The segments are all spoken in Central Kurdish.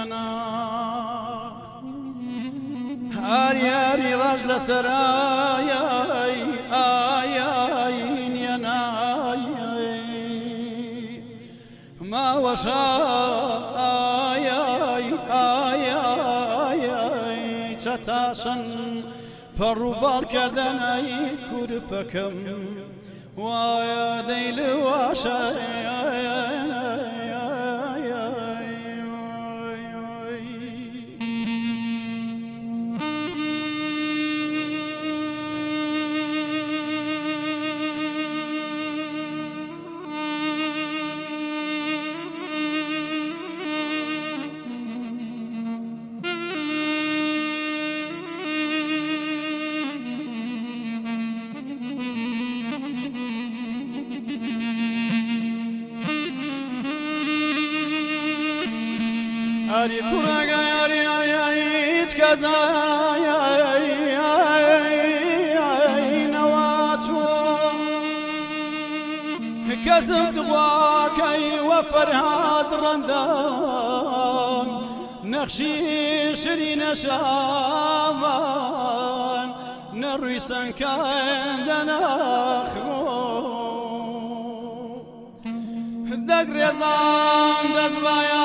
ينا هاري رجل سرايا آيين يناي ما وشاء آي چتاشن پروبال کردن ای کورپکم وای دیل واشای Ari kuraga ari hiç kazaya نواتو كسبت واكي وفرهاد رندان نخشي شرين شامان نرويسان كان دناخو دق رزان دزبايا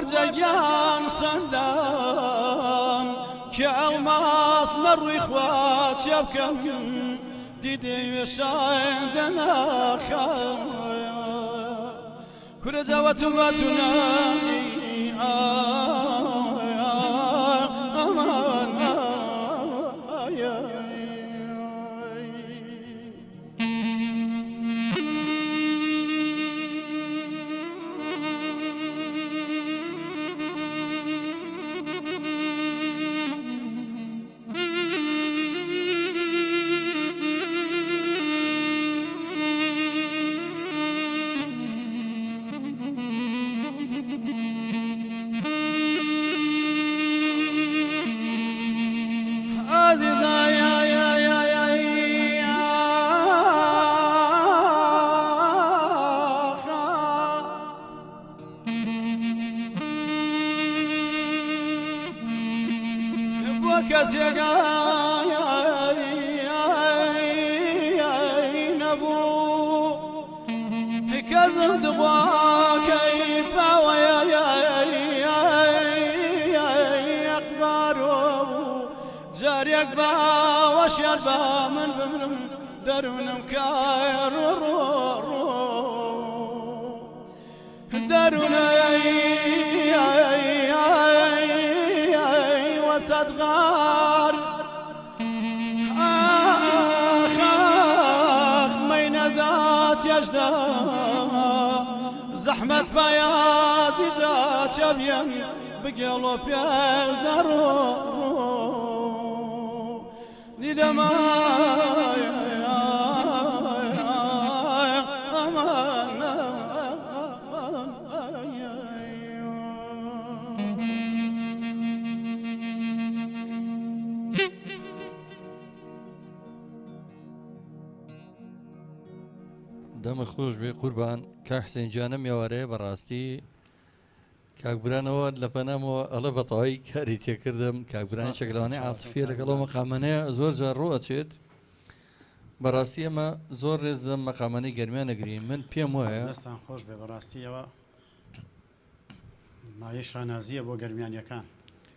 ورجعان سندان كالماس نروي خوات يبكم ديدي وشاين دناخا كل جوات باتناني أمان كسيقاي نبو كزم دباكي باوي أكبر جاري أكبر واشيال بامن بمرم درونم كاير دروني وصدغار آخ مين ذات يجدا زحمة بيات جات يبين بقلو بيش درو ندما دەمە خۆش بێ قوربان کاک حسێن جانم یاوارەیە بەڕاستی کاکبرانەوە لە پەنامەوە ئەڵە بەتەواوی کاری تێکردم کاکبرانی شەکلەوانەی عاتفیە لەگەڵەوە مەقامانەیە زۆر جار ڕوئەچێت بەڕاستی ئەمە زۆر ڕێز لەم مەقامانەی گەرمیان نەگرین من پێم وایە دەستان خۆش بێ بەڕاستیەوە مایە شانازیە بۆ گەرمیانیەکان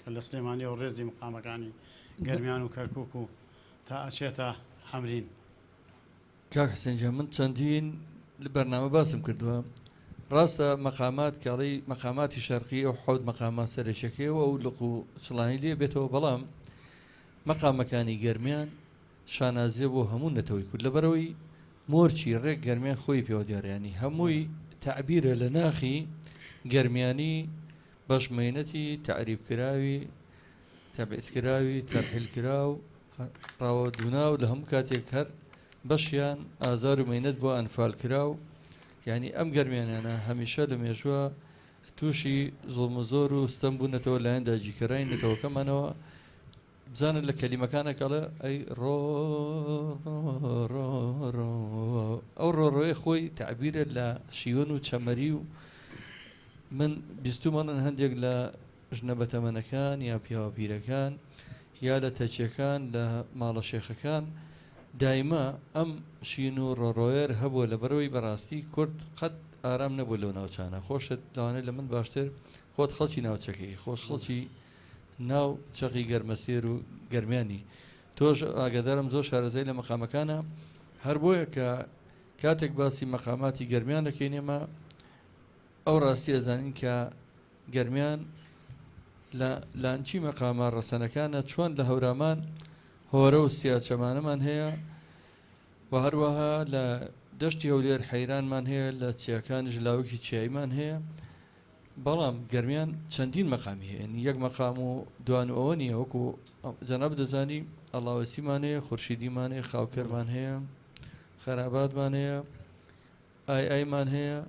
کە لە سلێمانی و ڕێزی مقامەکانی گەرمیان و کەرکووک و تا ئەچێتە حەمرین کاک حسێن جان من چەندین لە بەرنامە باسم کردووە ڕاستە مەقامات کاڵی مەقاماتی شەرقی ئەو حەوت مەقامات سەرەشەکەیەوە ئەو لق و چڵانی لێ بێتەوە بەڵام مەقامەکانی گەرمیان شانازیە بۆ هەموو نەتەوەی کورد لەبەرەوەی مۆرچی ڕێک گەرمیان خۆی پێوە دیارانی هەمووی تعبیرە لە ناخی گەرمیانی بەشمێنەتی تعریبکراوی تەبعیزکراوی تەرحیلکراو ڕاوە دووناو لە هەموو کاتێک هەر بەشیان ئازار و مەینەت بۆ ئەنفال کراو یعنی ئەم گەرمیانانە هەمیشە لە مێژووە تووشی زۆڵم و زۆر و ستەم بوونەتەوە لایەن داگیرکەرانی نەتەوەکەمانەوە بزانن لە کەلیمەکانێکەڵێ ئەی ڕۆ ئەو ڕۆڕۆی خۆی تعبیرە لە شیوەن و چەمەری و من بیستومەڵن هەندێک لە ژنە بەتەمەنەکان یا پیاوەپیرەکان یا لە تەچیەکان لە ماڵە شێخەکان دایما ئەم شین و ڕۆڕۆێر هەبووە لە بەرەوەی بەڕاستی کورد قەت ئارام نەبوو لەو ناوچانە خۆشت لەوانەیە لە من باشتر خۆت خەڵکی ناوچەکەی خۆش خەڵکی ناو چەقی گەرمەسێر و گەرمیانی تۆش ئاگادارم زۆر شارەزای لە مەقامەکانە هەر بۆیە کە کاتێک باسی مەقاماتی گەرمیان دەکەین ئێمە ئەو ڕاستی ئەزانین کە گەرمیان لە لانچی مەقامە ڕەسەنەکانە چۆن لە هەورامان هۆرە و سیاچەمانەمان هەیە و هەروەها لە دەشتی هەولێر حەیرانمان هەیە لە چیاکانی ژلاوکی چیاییمان هەیە بەڵام گەرمیان چەندین مەقامی هەیە یەک مەقام و دوان و ئەوە نیە وەکو جەناب دەزانی ئەڵاوەسیمان هەیە خورشیدیمان هەیە خاوکەرمان هەیە خەراباتمان هەیە ئای ئایمان هەیە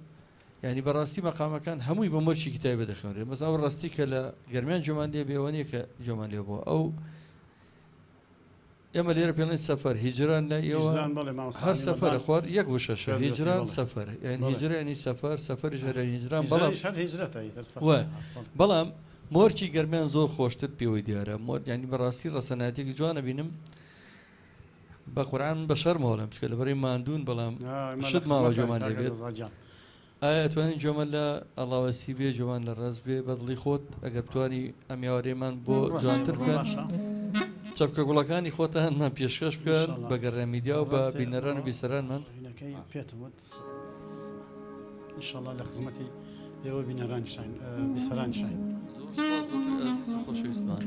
یعنی بەڕاستی مەقامەکان هەمووی بە مۆرچی کتابە دەخوێنرێت بەس ئەو ڕاستی کە لە گەرمیان جۆمان لێ بێەوە نیە کە جۆمان لێ بووە ئەو ئێمە لێرە پێڵێن سەفەر هیجران لە ئێوە هەر سەفەرە خوارد یەک بۆ شەشە هیجران سەفەر یعنی هیجرانی سەفەر سەفەری ژەرە هیجران بەڵام مۆرچی گەرمیان زۆر خۆشتر پێوەی دیارە ینی بەڕاستی ڕەسەناتێکی جوانە بینم بە قورعان بە شەرمەوەڵم چکە لەبەرەی ماندوون بەڵام شت ماوە جۆمان لێبێت ئایا توانین جۆمە لە ئەڵاوەسی بێ جوان لە ڕاست بێ بەدڵی خۆت ئەگەر بتوانی ئەمیاوەڕێمان بۆ جوانتر بکەن چەپکە گوڵەکانی خۆتانمان پێشکەش بکەن بە گەڕێمیدیا و بە بینەران و بیسەرانمان ئینشاءڵڵا لە خزمەتی ئێوە بینەران بیسەران شاین خۆشەویستمان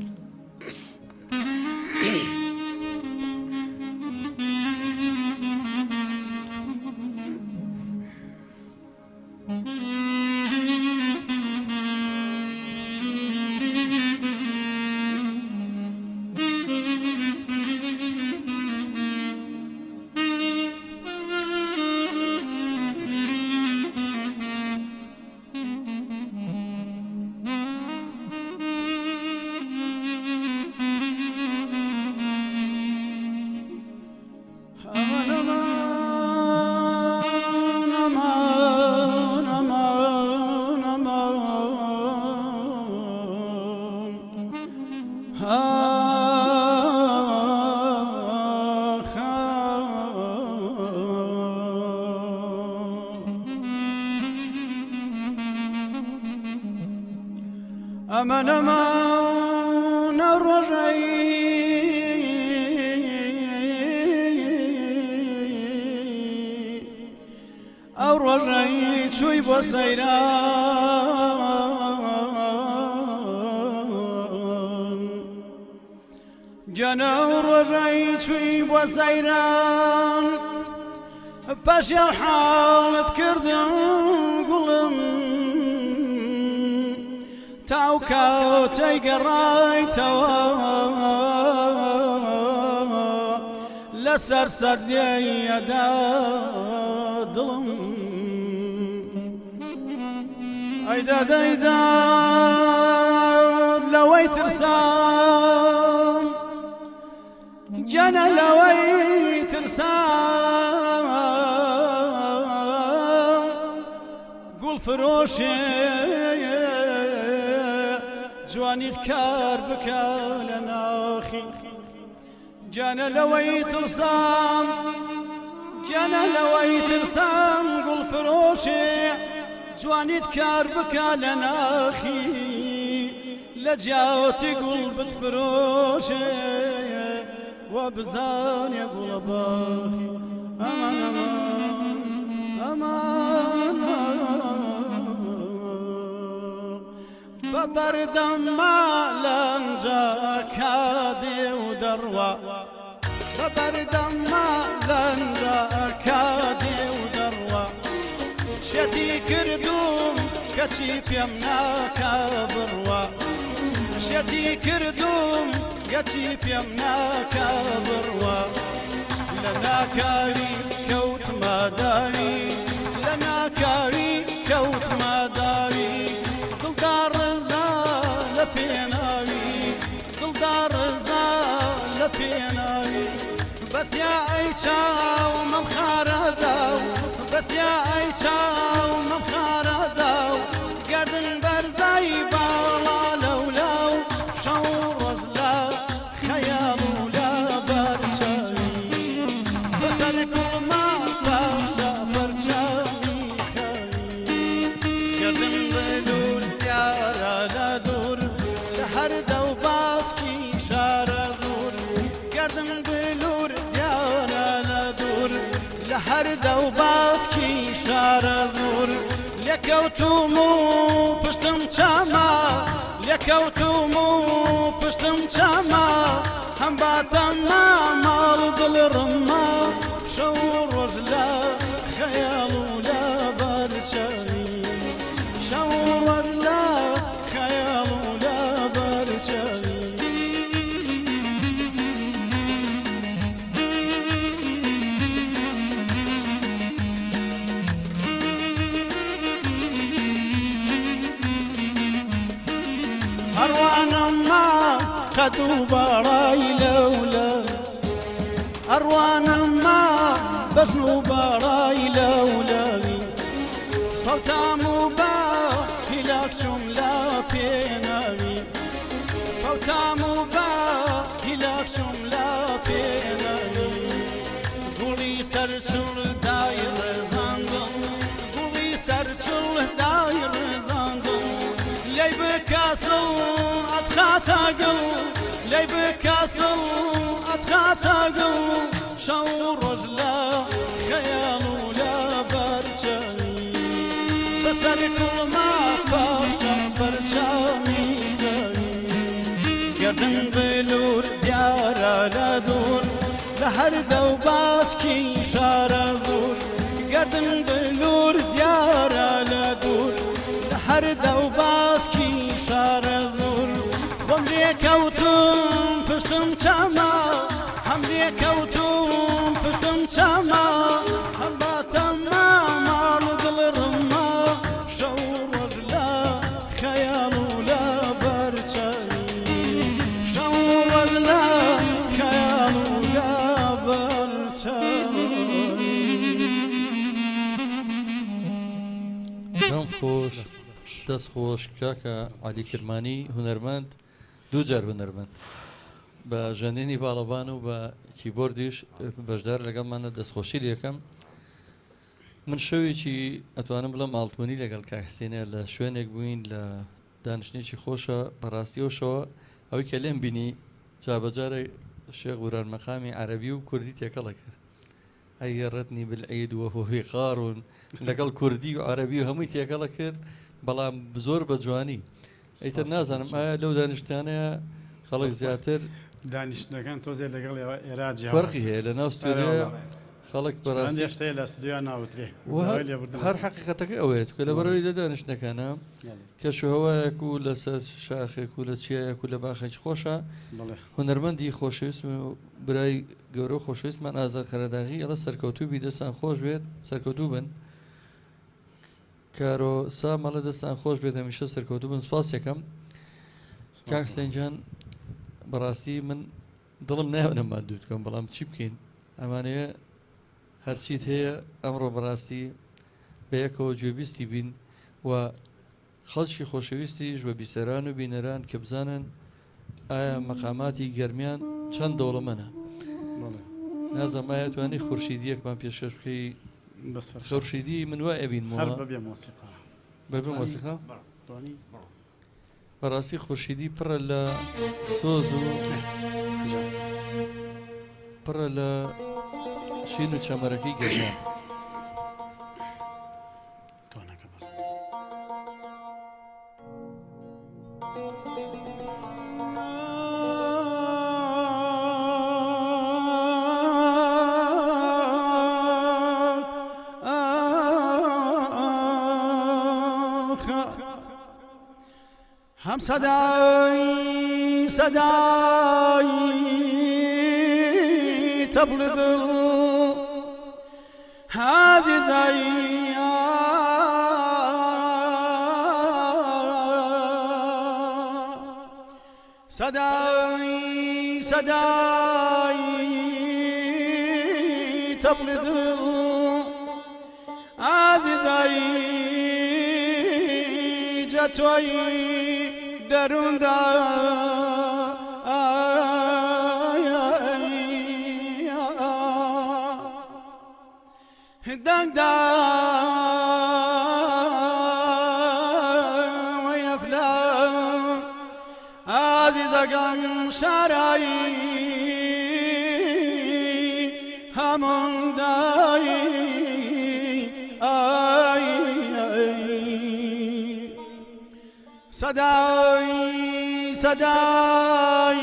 أمان أمان الرجعي أو رجعي شوي بسيران جانا رجعي شوي بسيران باش يا حالة كردن قلم تاوكا تيقرايتوا لسر سردي دا ظلم ايدا دايدا لوي ترسام جانا لوي ترسام قول فروشي جواني ذكر بكى لنا أخي جانا لوي ترسام جانا لوي ترسام قل فروشي جواني ذكر بكى لنا أخي لجاو تقول بتفروشي وبزان يقول باخي أمان أمان أمان ببردم مالنجا كادي ودروا ببردم مالنجا كادي ودروا شتي كردوم كتيف يمناك بروا شتي كردوم كتيف يمناك بروا لنا كاري كوت ما داري لنا كاري كوت ما داري دلدار رزا لفيناوي دلدار رزا چاو مەمخارەدا و بەسیای چاو مەمخارەدا و گەردن بەرزای باڵا لەولاو شەو ڕۆژ لە خەیاڵ و لە بەرچەوی بەسەر گوڵما بەخشە بەرچەوی خەوی گەردن بلور دیارە لە دوور لە هەر دەو باسکی شارە زور گەردن بلور دیارە لە دوور لە هەر دەو باسکی شارە زور لێکەوتوم و پشتم چاما لێکەوتوم و پشتم چاما هەم باتەما ماڵ دڵڕما شەو ڕۆژ لە خەیاڵ و لە بەرچەوی شەو ڕۆژ لە خەیاڵ و لە بەرچەوی ئەڕوانەما قەد و باڕای لەولە ئەڕوانەما بەژن و باڕای لەولەوی فەوتام و بە هیلاک چوم لە پێناوی فەوتام و بە هیلاک چوم لە پێناوی گوڵی سەرچوڵ دای ڕێزاندم گوڵی سەرچوڵ دای ڕێزاندم لێی بکاسڵ ئەتخاتە گەڵ لێی بکاسڵ ئەتخاتە گەڵ شەو ڕۆژ لە خەیاڵ و لە بەرچەوی بەسەر کوڵما پاشە بەرچەوی دەوی گەردن بلور دیارە لە دوور لە هەر دەو باسکی شارە زور گەردن بلور دیارە لە دوور لە هەر دەو باسکی شارە زور خۆم لێکەوتم پشتم چاما هەم لێکەوتم پشتم چاما هەم باتەما ماڵ دڵڕما شەو ڕۆژ لە خەیاڵ و لە بەرچەوی شەو ڕۆژ لە خەیاڵ و لە بەرچەوی دەم خۆش دەست خۆش کاکە عەلی کرمانی هونەرمەند دوو جار هونەرمەند بە ژەنێنی باڵەبان و بە کیبۆردیش بەشدار لەگەڵمانە دەستخۆشی لەکەم من شەوێکی ئەتوانم بڵم ئاڵتوانی لەگەڵ کاکسێنە لە شوێنێک بووین لە دانیشتێکی خۆشە بەڕاستیەوەشەوە ئەوەی کە لێم بینی جابەجارە شێخ وران مەقامی عەرەبی و کوردی تێکەڵە کرد ئەیگەڕەتنی بالعید وهو قارون لەگەڵ کوردی و عەرەبی و هەمووی تێکەڵە کرد بەڵام زۆر بە جوانی ئەیتر نازانم ئایا لەو دانیشتانەیە خەڵک زیاتر دانیشتەکان تۆزێ لەگەڵ ئێراجی فەرقی هەیە لە ناو ستۆریە خەڵک بەڕاستی هێشتەیە لە ستودیۆ ناوترێ هەر حەقیقەتەکە ئەوەیە کە لە بەرەوەی لە دانیشتەکانە کە شوهەوایەک و لەسەر شاخێک و لە چیایەک و لە باخێکی خۆشە هونەرمەندی خۆشەویست و برای گەورە و خۆشەویستمان ئازاد خەرەداغی ئەڵە سەرکەوتوو دەستان خۆش بێت سەرکەوتوو بن کارۆ سا مەڵە دەستان خۆش بێت هەمیشە سەرکەوتوو بن سپاس یەکەم کاک سەنجان بەڕاستی من دڵم نایەوە مادوو بکەم بەڵام چی بکەین ئەمانەیە هەرچیت هەیە ئەمڕۆ بەڕاستی بەیەکەوە گوێبیستی بین و خەڵکی خۆشەویستیش و بیسەران و بینەران کە بزانن ئایا مەقاماتی گەرمیان چەند دەوڵەمەنە نازەم ئایا توانی خورشیدیەکمان پێشکەش بکەی خورشیدی من وای ئەبینمەوە بەبێ مۆسیقا بەڕاستی خورشیدی پڕە لە سۆز و پڕە لە شین و چەمەرەکەی گەرمیان هم صدای تبلد عزیزی صدای تەبڵی دڵ ئازیزایی جەتۆی دەرووندا دەنگدا وەیەفلا ئازیزەکەم شارایی هەموندایی سەدای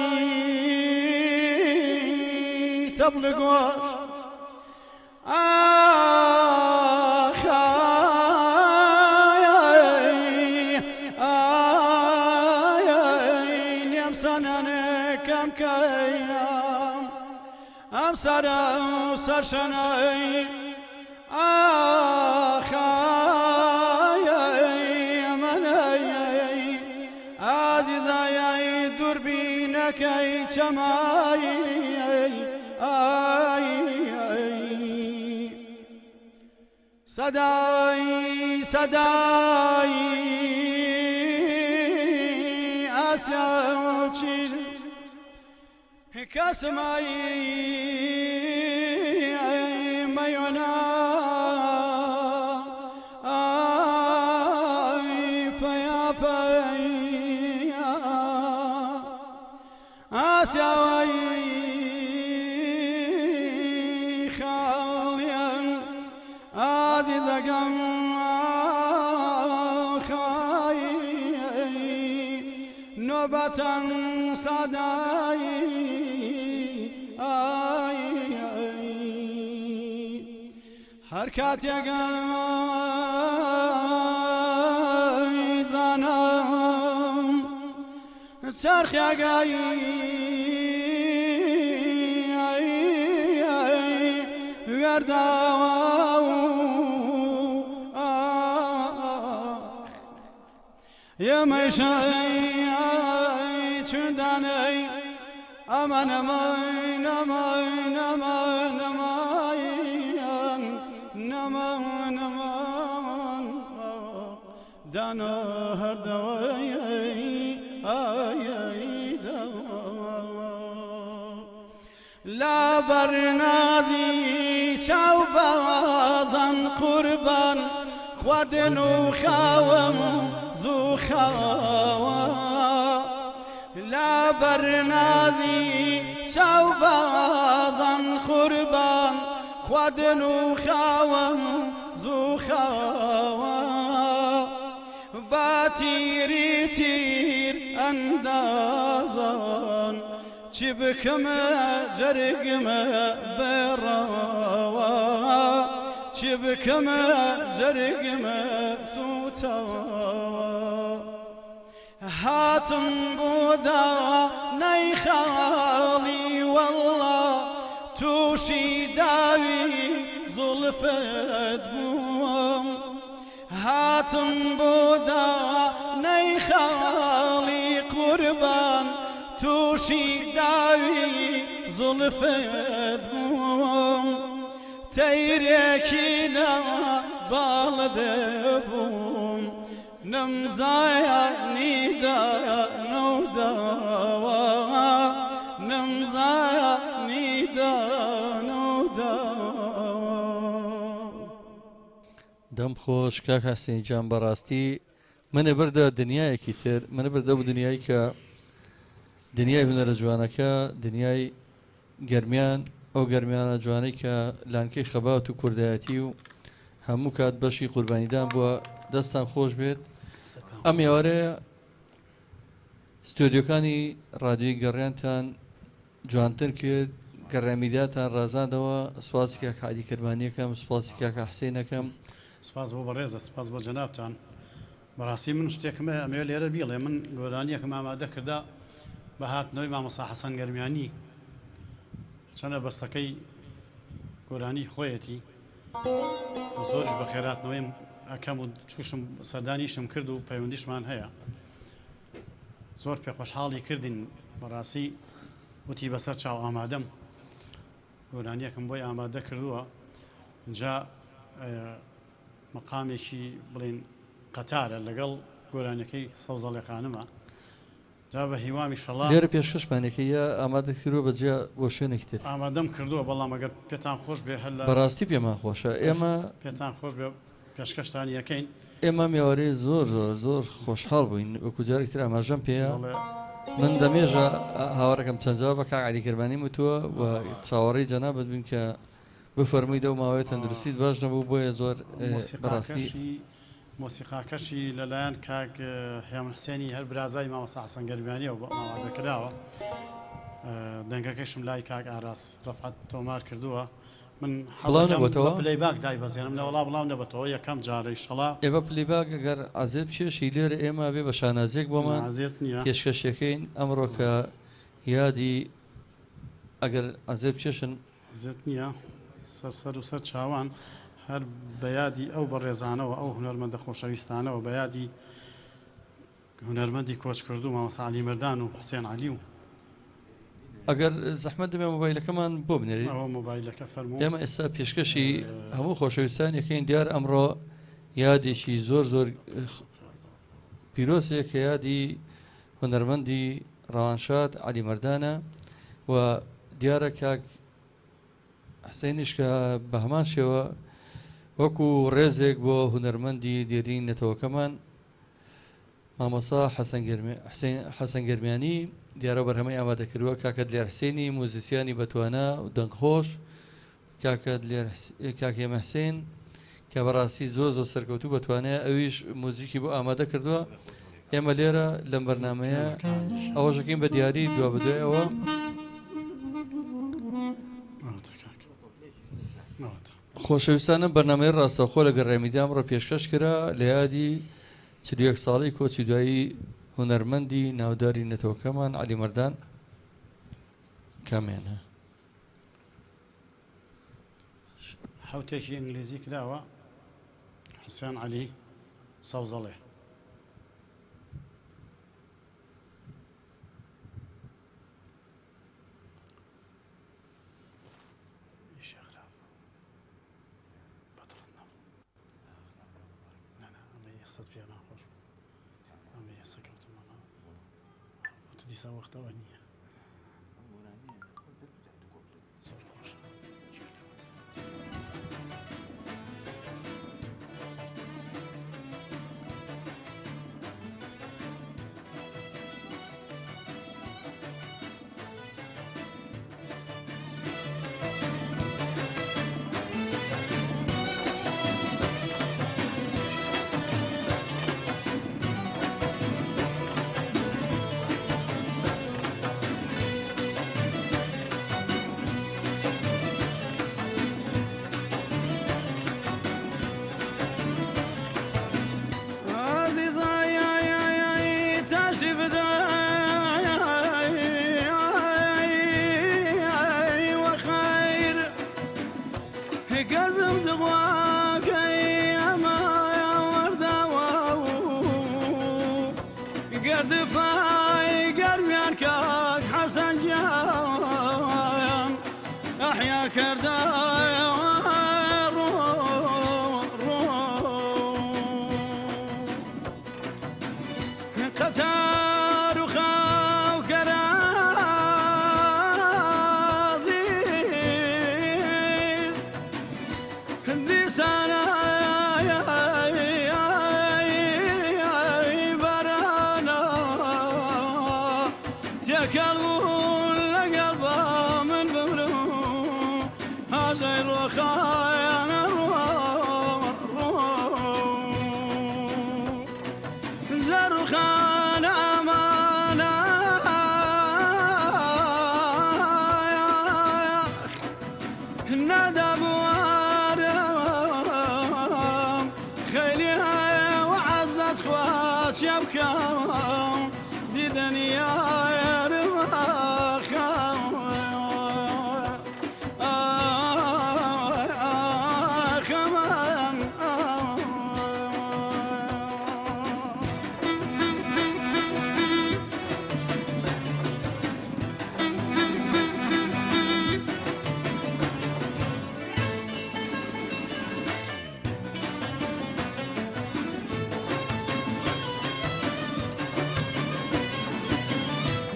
تەبڵی گۆش نیم سەنانەکەم کەیام ئەم سەرە و سەرشەنەی ئەمەنەی ئازیزایی دووربینەکەی چەمایی سەدای ئاسیا و چیر کەسمایی مەیۆنا پەیاپەی ئاسیاوایی خاڵیان ئازیزەکەم نۆبەتەن سادایی هەر کاتێکەی زانم چرخێگایی وێرداوە یەمەشەی چندانەی ئەمە نەمای نەمای نەمای نەمایان نەمە نەمان دانا هەردەوەی لا بەرنازی چاو بەوازان قوربان خواردن و خاوم زوو خاوە لا بەرنازی چاو بەوازان قوربان خواردن و خاوم زوو خاوە با تیری تیر ئەندازان چی بکەمە جەرگمە بێڕەوە چی بکەمە جەرگمە سوتەوە هاتم بۆ داوای خاڵی وەڵڵا تووشی داوی زوڵفت بووم هاتم بۆ داوای خاڵی قوربان تووشی داوی زوڵفت بووم تەیرێکی نەما باڵ دەبووم نەمزایانی دانەوداوە نەمزایانی دانەوداوە دەم خۆش کاک حەسێنی جان بەڕاستی منە بەردە دنیایەکی تر منە بەردە بوو دنیایی کە دنیای هونەرە جوانەکە دنیای گەرمیان ئەو گەرمیانە جوانەی کە لانکەی خەبات و کوردایەتی و هەموو کات بەشی قوربانیدان بووە دەستان خۆش بێت ئەم ئێوارەیە ستۆدیۆکانی ڕادیۆی گەڕیانتان جوانتر کرد گەڕامیداتان ڕازاندەوە سوپاسی کاک عەلی کەرمانیەکەم سوپاسی کاک حەسێنەکەم سپاس بۆ بەڕێزە سپاس بۆ جەنابتان بەڕاستی من شتێکم ئەمێ لێرە بیڵێ من گۆرانیەکەم ئامادە کردا بە هاتنەوەی مامۆستا حەسەن گەرمیانی چەندە بەستەکەی گۆرانی خۆیەتی زۆرش بە خێراتنەوەیم ئەکەم و چوشم سەردانیشم کرد و پەیوەندیشمان هەیە زۆر پێخۆشحاڵی کردین بەڕاستی وتی بەسەر چاو ئامادەم گۆرانیەکەم بۆی ئامادە کردووە جا مەقامێکی بڵێن قەتارە لەگەڵ گۆرانەکەی سەوزەڵێقانەمە جا بە هیوامی شەڵا لێرە پێشکەشمانێکی یا ئامادەکردوە بەجیا بۆ شوێنێکی تر ئامادەم کردووە بەڵام ئەگەر پێتان خۆش بێ هەر لە بەڕاستی پێمان خۆشە ئێمە پێتان خۆش بێ پێشکەشتان یەکەین ئێمە میێوارەی زۆر زۆر زۆر خۆشحاڵ بووین وەکو جارێک تر ئاماژەم پێەیە من دەمێژە هاوڕەکەم چەندجا بە کاک عەلیکرمانی وتووە و چاوەڕێی جەنابەت بووین کە بفەرموویدە و ماوەیە تەندروستیت باش نەبوو بۆیە زۆر بەڕاستی مۆسیقاکەشی لەلایەن کاک هێمن حسێنی هەر برازای مامۆستا حەسەن گەرمیانیە و ماوادەکراوە دەنگەکەشم لای کاک ئاراس ڕەفعەت تۆمار کردووە من نەبووەتەوە؟ پلەیباک دای بەزێنم لە وڵا بڵاو نەبێتەوە یەکەم جارە ئیشەڵا ئێوە پلەیباک ئەگەر عەزێب چێشی لێرە ئێمە بێ بە شانازێک بۆمان عەزیەت نییە پێشکەشەکەین ئەمڕۆ کە یادی ئەگەر عەزێب چێشن عەزیەت نییە سەر و سەر چاوان هەر بەیادی ئەو بەڕێزانەوە ئەو هونەرمەندە خۆشەویستانەوە بەیادی هونەرمەندی کۆچ کردو مامۆستا عەلی مەردان و حوسێن عەلی و ئەگەر زەحمەت دەبێ مۆبایلەکەمان بۆ بنێری ئەوە مۆبایلەکە فەرموو ئێمە ئێستا پێشکەشی هەموو خۆشەویستان یەکەین دیار ئەمڕۆ یادێکی زۆر زۆر پیرۆزێک کە یادی هونەرمەندی ڕەوانشاد عەلی مەردانە و دیارە کاک حسێنیش کە بە هەمان شێوە وەکو ڕێزێک بۆ هونەرمەندی دێرین نەتەوەکەمان مامۆستا حەسەن گەرمیانی دیارە بەرهەمەی ئامادەکردووە کاکە دلێر حسێنی موزیسیانی بەتوانە و دەنگخۆش کاک هێمە حسێن کە بەڕاستی زۆر زۆر سەرکەوتوو بەتوانێت ئەویش موزیکی بۆ ئامادە کردووە ئێمە لێرە لەم بەرنامەیە ئەوەشەکەین بە دیاری دوا بدوێەوە خۆشەویستانم بەرنامەی ڕاستەوخۆ لەگەڵ ڕێمیدا ئەمڕۆ پێشکەش کرا لە یادی 41 ساڵی کۆچی دوایی هونەرمەندی ناوداری نەتەوەکەمان عەلی مەردان کامێنە حوتێکی ئینگلیزی کراوە حوسێن عەلی سەوزەڵێ دیسا وەختەوە نییە زۆر خۆش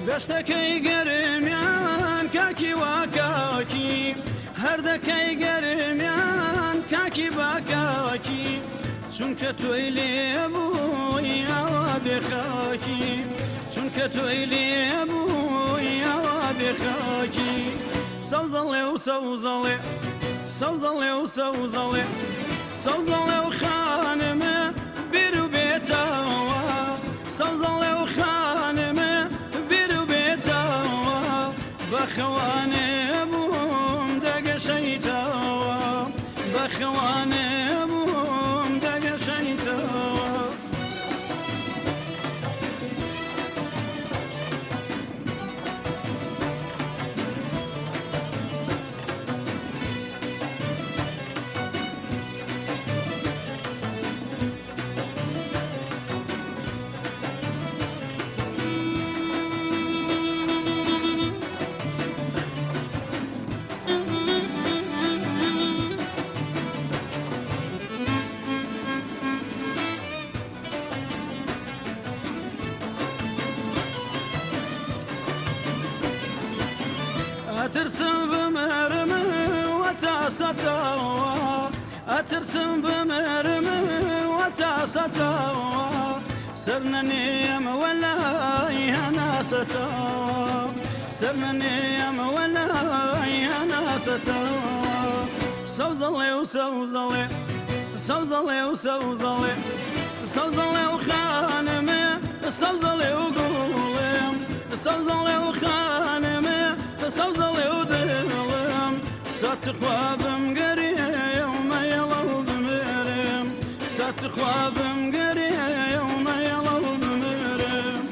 دەشتەکەی گەرمیان کاکی واکاکی هەردەکەی گەرمیان کاکی باکاکی چونکە تۆی لێبووی ئاوا بێخاکی چونکە تۆی لێبووی ئاوا بێخاکی سەوزەڵێ و سەوزەڵێ سەوزەڵێ و سەوزەڵێ سەوزەڵێ و خانمە بیر و بێتەوە سەوزەڵێ و خانمە بیر و بێتەوە بەخەوانێ بووم دەگەشەیتەوە بەخەوانێ بووم دەگەشەیتەوە ئەترسم بمەرم وەتاسەتەوە ئەترسم بمەرم وەتاسەتەوە سەر نەنێم وەلای هەناسەتەوە سەر نەنێم وەلای هەناسەتەوە سەوزەڵێ و سەوزەڵێ سەوزەڵێ و سەوزەڵێ سەوزەڵێ و خانمێ سەوزەڵێ و گوڵێم سەوزەڵێ و خانمێ سەوزەڵێ و دڵم سەتخوابم گەریە و مەیڵە و بمێرم سەتخوابم گەریە و مەیڵە و بمێرم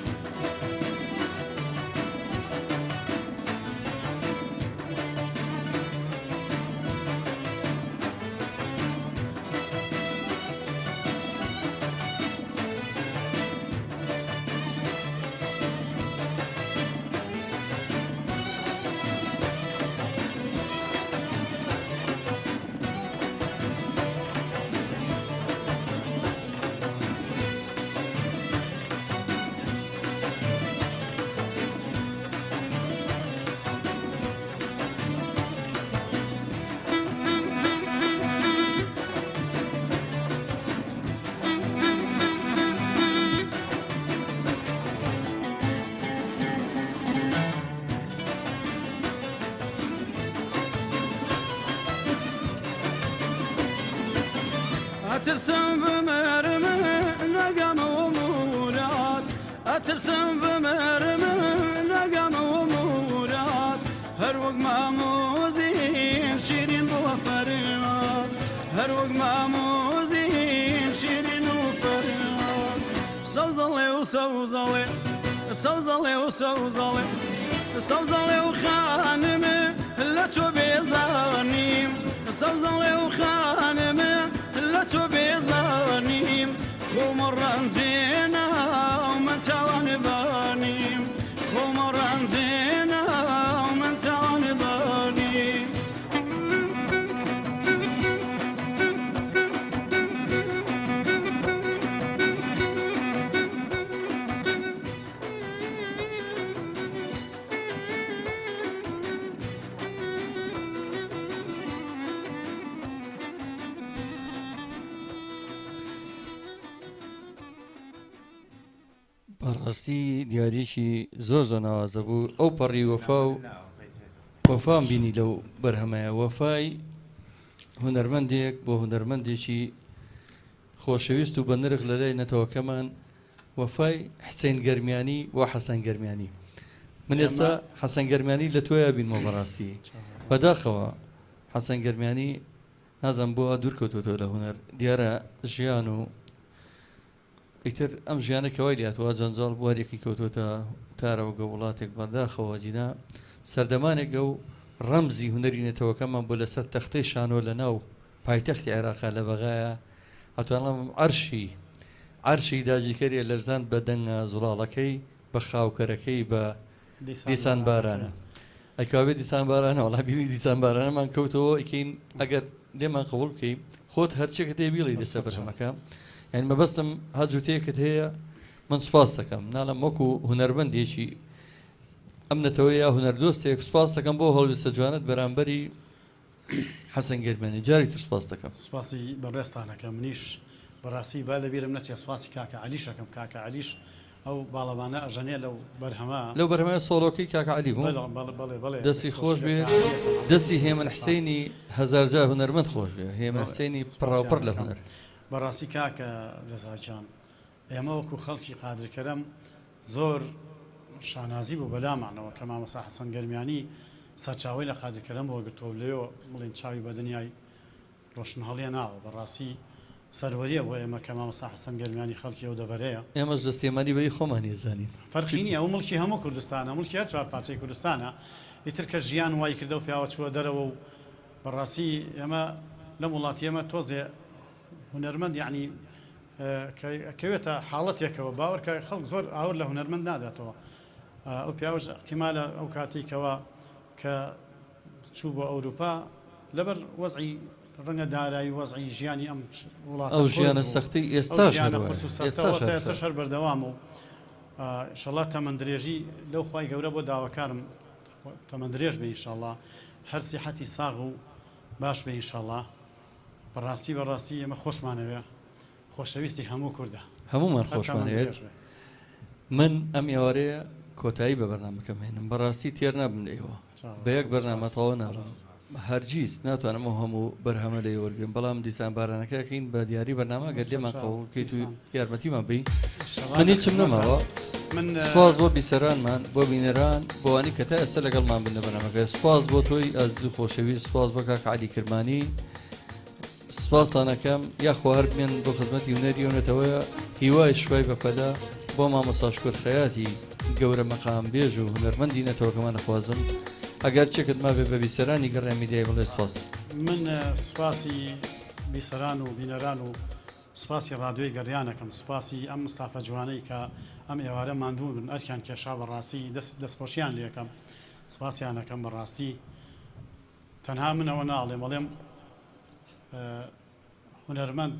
ئەترسم بمەرم لەگەم و مورات ئەترسم بمەرم لەگەم و مورات هەر وەک مامۆزین شیرین بۆ فەرات هەر وەک مامۆزین شیرین و فەرات سەوزەڵێ و سەوزەڵێ سەوزەڵێ و سەوزەڵێ سەوزەڵێ و خانمێ لە تۆ بێزانیم سەوزەڵێ و خانمێ لە تۆ بێزانیم خۆمە ڕەنجێنە و من تاوانبانیم خۆمە ڕەنجێنە و من تاوانبانیم بەڕاستی دیارێکی زۆر زۆر ناوازە بوو ئەو پەڕی وەفا و وەفام بینی لەو بەرهەمەیە وەفای هونەرمەندێک بۆ هونەرمەندێکی خۆشەویست و بە نرخ لە لای نەتەوەکەمان وەفای حسین گەرمیانی و حەسەن گەرمیانی من ئێستا حەسەن گەرمیانی لە تۆیە بینمەوە بەڕاستی بەداخەوە حەسەن گەرمیانی نازانم بۆ دوورکەوتوتەوە لە هونەر دیارە ژیان و ئیتر ئەم ژیانە کەوای لاتەوە جەنجاڵ بوارێکی کەوتوتە تارەوە گە وڵاتێک بەداخەوە جینا سەردەمانێکە و ڕەمزی هونەری نێتەوەکەمان بۆ لەسەر تەختەی شانۆ لە ناو پایتەختی عێراقا لە بەغایە ئەتوانڵم عەرشی داگیرکەریە لەرزان بە دەنگە زوڵاڵەکەی بە خاوکەرەکەی بە دیسان بارانە ئەکاوێ دیسان بارانە وڵا بینی دیسان بارانەمان کەوتەوە ئیکەین ئەگەر لێمان قبول بکەین خۆت هەرچێکە دەبیڵی لەسەر بەرهەمەکە یعنی مەبەستم هەجووتەیەکت هەیە من سپاس دەکەم ناڵم وەکو هونەرمەندێکی ئەم نەتەوە یا هونەردۆستێک سوپاس دەکەم بۆ هەڵویستە جوانت بەرامبەری حەسەن گەرمێنی جاری تر سوپاس دەکەم سپاسی بەڕێستانەکە منیش بەڕاستی با لەبیرم نەچێ سپاسی کاکە علیشەکەم کاکە علیش ئەو باڵەوانە ئەژەنێ لەو بەرهەمە لەو بەرهەمە سۆڵۆکەی کاکە عەلی بوو بەڵێ دەستی خۆش بێ دەستی هێمن حسینی هەزارجا هونەرمەند خۆش بێ هێمن حسینی پڕاوپڕ لە هونەر بەڕاستی کاکە جەزاچان ئێمە وەکو خەڵکی قادرکەرەم زۆر شانازی بوو بەلامانەوە کە مامەسا حەسەن گەرمیانی سەرچاوی لە قادرکەرەم بۆ گرتووە لێەوە بڵین چاوی بە دنیای ڕۆشن هەڵیە ناوە بەڕاستی سەروەریە بۆ ئێمە کە مامەسا حەسەن گەرمیانی خەڵکی ئەو دەڤەرەیە ئێمەش دەستێمانی بەی خۆمانی زانین فەرقی نییە ئەو مڵکی هەموو کوردستانە مڵکی هەر چوار پارچەی کوردستانە ئیتر کە ژیان وای کردە و پیاوە چووە دەرەوە و بەڕاستی ئێمە لەم وڵاتی ئێمە تۆزێ هونەرمەند یعنی کەوێتە حاڵەتێکەوە باوەڕکە خەڵک زۆر ئاور لە هونەرمەند ناداتەوە ئەو پیاوەش احتیمالە ئەو کاتێکەوە کە چوو بۆ ئەوروپا لەبەر وەزعی ڕەنگە دارایی وەزعی ژیانی ئەم وڵات ئەو ژیانە سەختی ئێستا شەر بەردەوام و ئینشەڵڵا تەمەندرێژی لەو خوای گەورە بۆ داواکارم تەمەندرێژ بێ ئینشەڵڵا هەر سیحەتی ساغ و باش بێ ئینشەڵڵا بەڕاستی ئێمە خۆشمانەوێ خۆشەویستی هەموو کووردە هەمومان خۆشمانەوێت من ئەم ئێوارەیە کۆتایی بە بەرنامەکەم هێنم بەڕاستی تێر نابم لەیەوە بە یەک بەرنامەتەوە ناڕاست هەرگیز ناتوانم هەموو بەرهەمە لە وەرگرم بەڵام دیسان بارانەکەکەین بە دیاری بەرنامە گەر لێمان قەوڵکەیت و یارمەتیمان بی من هیچم نەماوە سپاس بۆ بیسەرانمان بۆ بینەران بۆوانی کە تا ئێستا لەگەڵمان بن لە بەرنامەکە سپاس بۆ تۆی ئەزیز و خۆشەویست سپاس بۆ کاکە عەلی کرمانی سپاسانەکەم یاخوا هەر بمێن بۆ خزمەتی هونەری ئەوێتەوە هیوای شوای بەپەدا بۆ مامۆستا شکر خەیاتی گەورە مەقام بێژ و هونەرمەندی نەتەوەکەمان دەخوازم ئەگەر چێکت ما بێ بە بیسەرانی گەڕێ میدیای بڵێ سپاس من سپاسی بیسەران و بینەران و سپاسی ڕادیۆی گەڕیانەکەم سپاسی ئەم مستافە جوانەی کە ئەم ئێوارە ماندوو بن ئەرکیان کێشا بەڕاستی دەستخۆشیان لێەکەم سپاسیانەکەم بەڕاستی تەنها منەوە ناڵێم بەڵێم هونەرمەند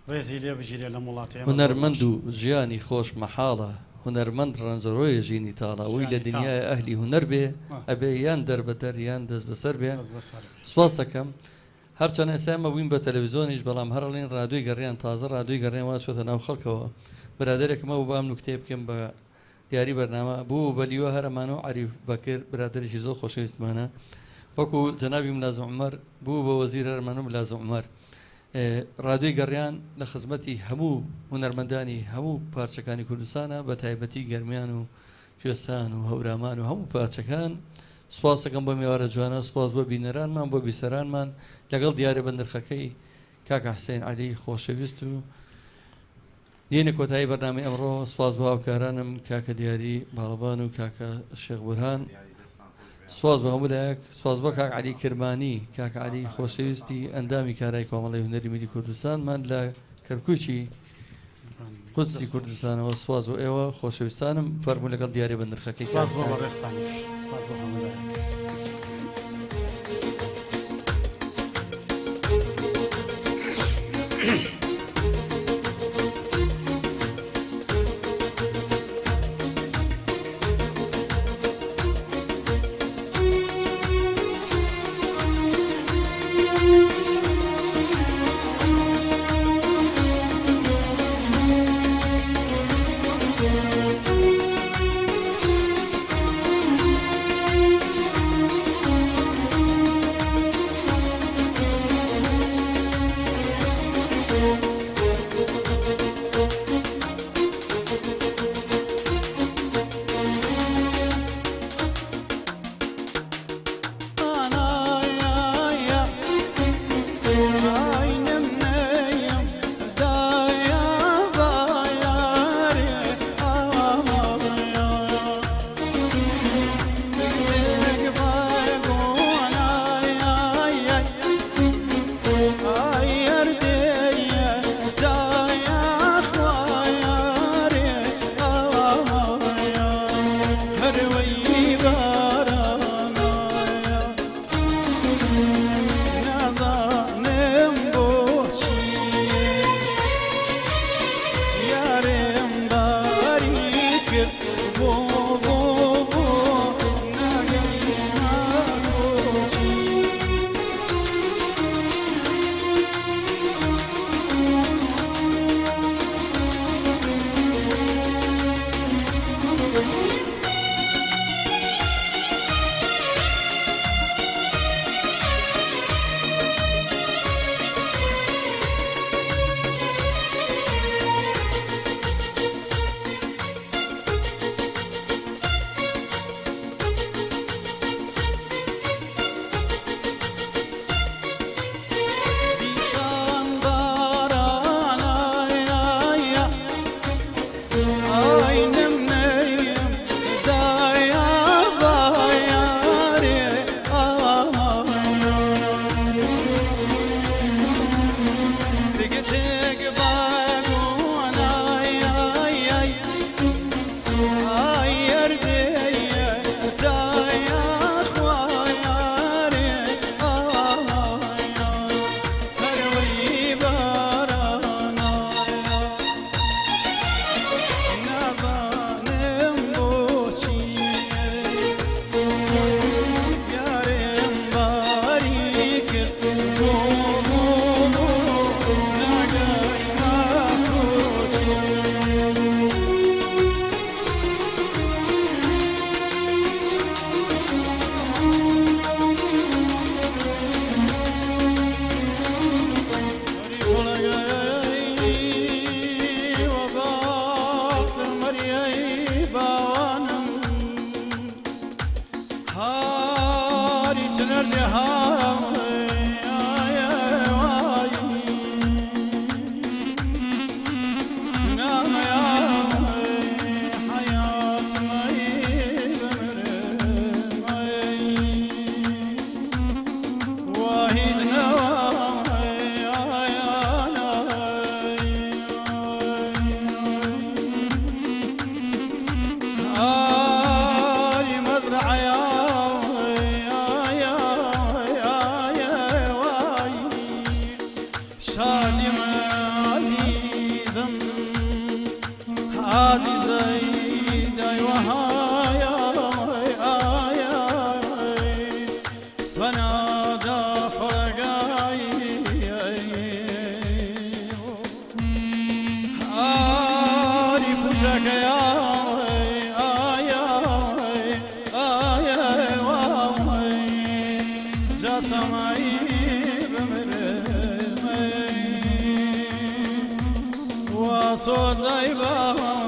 ڕێزی لێ بژیرێ لە وڵاتی هونەرمەند و ژیانی خۆش مەحاڵە هونەرمەند ڕەنجەڕۆیە ژینی تاڵەوەی لە دنیای ئەهلی هونەر بێ ئەبێ یان دەربەدەر یان دەست بەسەر بێ سپاس دەکەم هەرچەند ئێسامە بووین بە تەلەڤیزۆنیش بەڵام هەرڵێن ڕادیۆی گەڕیان تازە ڕادیۆی گەڕێن وا چۆتە ناو خەڵکەوە برادێکمە و بام نوکتێ بکەم بە دیاری بەرنامە بوو بەلیوە هەرەمانەوە عەریف بەکر برادێکی زۆر خۆشەویستمانە وەکو جەنابی ملازم عومەر بوو بە وەزیر هەرمانە ملازم عومەر ڕادیۆی گەڕیان لە خزمەتی هەموو هونەرمەندانی هەموو پارچەکانی کوردستانە بە تایبەتی گەرمیان و کوێستان و هەورامان و هەموو پارچەکان سپاس دەکەم بۆ میوارە جوانە سپاس بۆ بینەرانمان بۆ بیسەرانمان لەگەڵ دیارە بەندرخەکەی کاکە حسێن عەلی خۆشەویست و دێنە کۆتایی بەرنامەی ئەمڕۆ سپاس بۆ هاوکارانم کاکە دیاری باڵەبان و کاکە شێخ بورهان سپاس بە هەموو لایەک سپاس بۆ کاک عەلی کرمانی کاکە عەلی خۆشەویستی ئەندامی کارای کۆمەڵی هونەری میلی کوردستانمان لە کەرکووکی قودسی کوردستانەوە سپاس بۆ ئێوە خۆشەویستانم فەرموو لەگەڵ دیارە بەندرخەکەی سپاس بۆ بەڕێستانی سپاس بۆ هەموو لایەک عزيزي داي وهايا فنادى فرقاي عارف وشك يا جا سماي بمرمي وصوت ضيبا